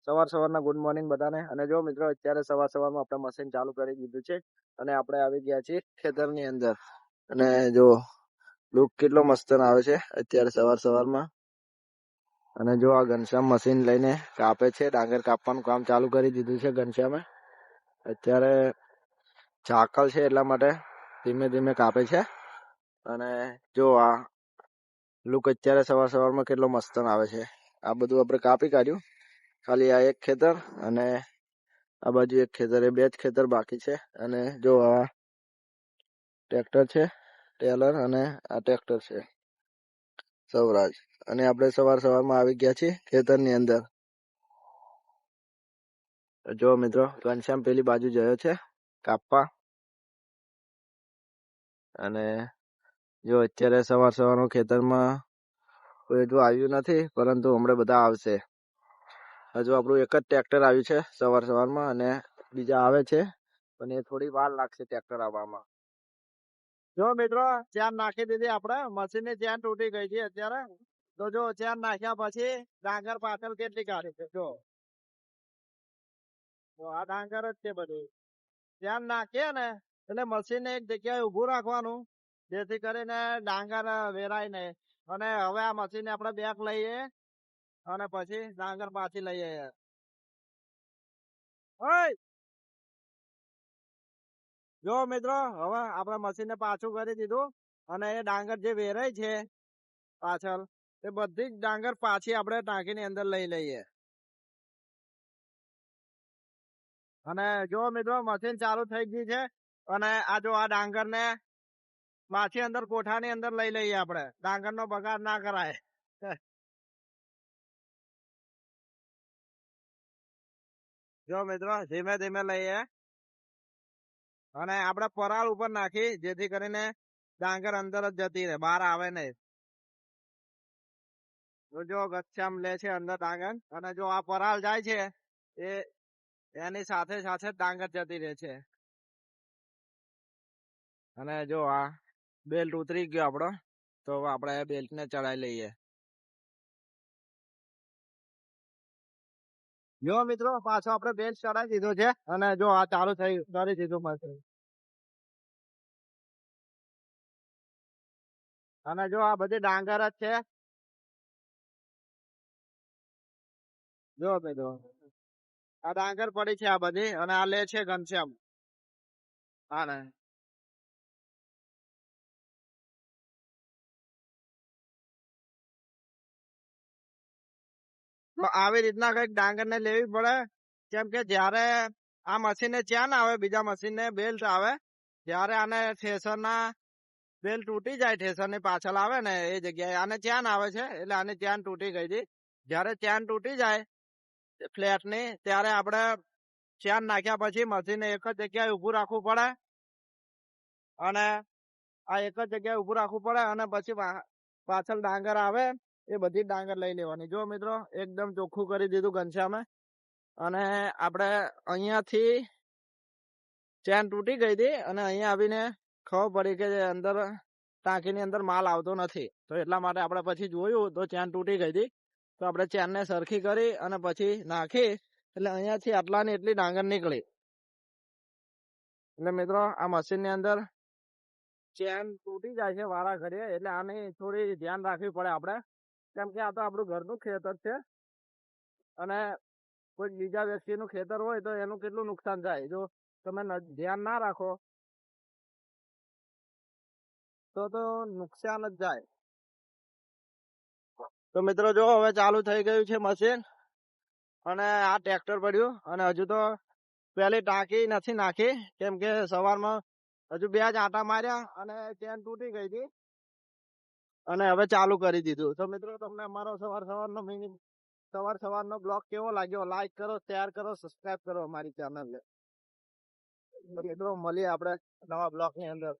સવારના good morning બધાને. અને જો મિત્રો અત્યારે સવારમાં આપણે મશીન ચાલુ કરી દીધું છે અને આપણે આવી ગયા છીએ ખેતરની અંદર. અને જો લુક કેટલો મસ્ત આવે છે અત્યારે સવારમાં. અને જો આ ઘનશ્યામ મશીન લઈને કાપે છે, ડાંગર કાપવાનું કામ ચાલુ કરી દીધું છે ઘનશ્યામે. અત્યારે ઝાકળ છે એટલા માટે ધીમે ધીમે કાપે છે. અને જો આ લુક અત્યારે સવારમાં કેટલો મસ્ત આવે છે. આ બધું આપણે કાપી કાઢ્યું, ખાલી આ એક ખેતર અને આ બાજુ એક ખેતર, એ બે જ ખેતર બાકી છે. અને જો આ ટ્રેક્ટર છે ટેલર અને આ ટ્રેક્ટર છે સવરાજ. અને આપણે સવારમાં આવી ગયા છીએ ખેતરની અંદર. જો મિત્રો ઘનશ્યામ પેલી બાજુ ગયો છે કાપવા. અને જો અત્યારે સવારનું ખેતરમાં કોઈ હજુ આવ્યું નથી, પરંતુ હમણાં બધા આવશે. હજુ આપણું એક જ ટ્રેક્ટર આવ્યું છે સવારમાં, અને બીજા આવે છે પણ એ થોડી વાર લાગશે ટ્રેક્ટર આવવામાં. જો મિત્રો ચેન નાખી દીધી, આપણે મશીન ની ચેન તૂટી ગઈ છે અત્યારે. તો જો ચેન નાખ્યા પછી ડાંગર પાછળ કેટલી કાઢી છે. જો આ ડાંગર જ છે બધું. ચેન નાખીએ ને એટલે મશીન ને એક જગ્યાએ ઉભું રાખવાનું, જેથી કરીને ડાંગર વેરાય નહીં. અને હવે આ મશીન ને આપણે બેક લઈએ અને પછી ડાંગર પાછી લઈએ. જો મિત્રો હવે આપણે મશીન ને પાછું કરી દીધું અને એ ડાંગર જે વેરાય છે પાછળ, એ બધી જ ડાંગર પાછી આપણે ટાંકીની અંદર લઈ લઈએ. અને જો મિત્રો મશીન ચાલુ થઈ ગઈ છે. અને આ જો આ ડાંગર ને પાછી અંદર કોઠાની અંદર લઈ લઈએ આપણે. ડાંગર નો બગાડ ના કરાય. જો મિત્રો ધીમે ધીમે લઈએ અને આપણે પરાળ ઉપર નાખી, જેથી કરીને ડાંગર અંદર જ જતી રહે, બહાર આવે નહીં. જો ઘનશ્યામ લે છે અંદર ડાંગર, અને જો આ પરાળ જાય છે એ એની સાથે સાથે ડાંગર જતી રહે છે. અને જો આ બેલ્ટ ઉતરી ગયો આપણો, તો આપણે બેલ્ટ ને ચડાવી લઈએ. જો મિત્રો પાછો આપણે બેલ્ટ ચડાવી દીધો છે અને જો આ ચાલુ કરી દીધું મશીન. અને જો આ બધી ડાંગર જ છે. જો મિત્રો આ ડાંગર પડી છે આ બધી, અને આ લે છે ઘનશ્યામ. હા ને તો આવી રીતના કઈક ડાંગર ને લેવી પડે. કેમ કે જયારે આ મશીન ને ચેન આવે, બીજા મશીન ને બેલ્ટ આવે, જયારે આને થ્રેસર ના બેલ્ટ તૂટી જાય, થ્રેસર ની પાછળ આવે ને એ જગ્યાએ આને ચેન આવે છે, એટલે આની ચેન તૂટી ગઈ હતી. જયારે ચેન તૂટી જાય ફ્લેટ ની, ત્યારે આપણે ચેન નાખ્યા પછી મશીન એક જ જગ્યાએ ઉભું રાખવું પડે. અને આ એક જ જગ્યાએ ઉભું રાખવું પડે અને પછી પાછળ ડાંગર આવે એ બધી ડાંગર લઈ લેવાની. જો મિત્રો એકદમ ચોખ્ખું કરી દીધું ઘનશ્યામે. અને આપણે અહીંયાથી ચેન તૂટી ગઈ હતી અને અહીંયા આવીને ખબર પડી કે અંદર ટાંકીની અંદર માલ આવતો નથી. તો એટલા માટે આપણે પછી જોયું તો ચેન તૂટી ગઈ હતી. તો આપણે ચેનને સરખી કરી અને પછી નાખી, એટલે અહીંયાથી આટલાની એટલી ડાંગર નીકળી. એટલે મિત્રો આ મશીન ની અંદર ચેન તૂટી જાય છે વારા ઘડીએ, એટલે આની થોડી ધ્યાન રાખવી પડે આપણે. કેમ કે આ તો આપણું ઘરનું ખેતર છે અને કોઈ બીજા વ્યક્તિનું ખેતર હોય તો એનું કેટલું નુકસાન થાય. જો તમે ધ્યાન ના રાખો તો નુકસાન જ જાય. તો મિત્રો જો હવે ચાલુ થઈ ગયું છે મશીન, અને આ ટ્રેક્ટર પડ્યું. અને હજુ તો પેલી ટાંકી નથી નાખી, કેમ કે સવારમાં હજુ 2 જ આંટા માર્યા અને ચેન તૂટી ગઈ હતી. અને હવે ચાલુ કરી દીધું. તો મિત્રો તમને અમારો સવારનો બ્લોગ કેવો લાગ્યો? લાઈક કરો, શેર કરો, સબસ્ક્રાઇબ કરો અમારી ચેનલ ને. મિત્રો મળીએ આપણે નવા બ્લોગ ની અંદર.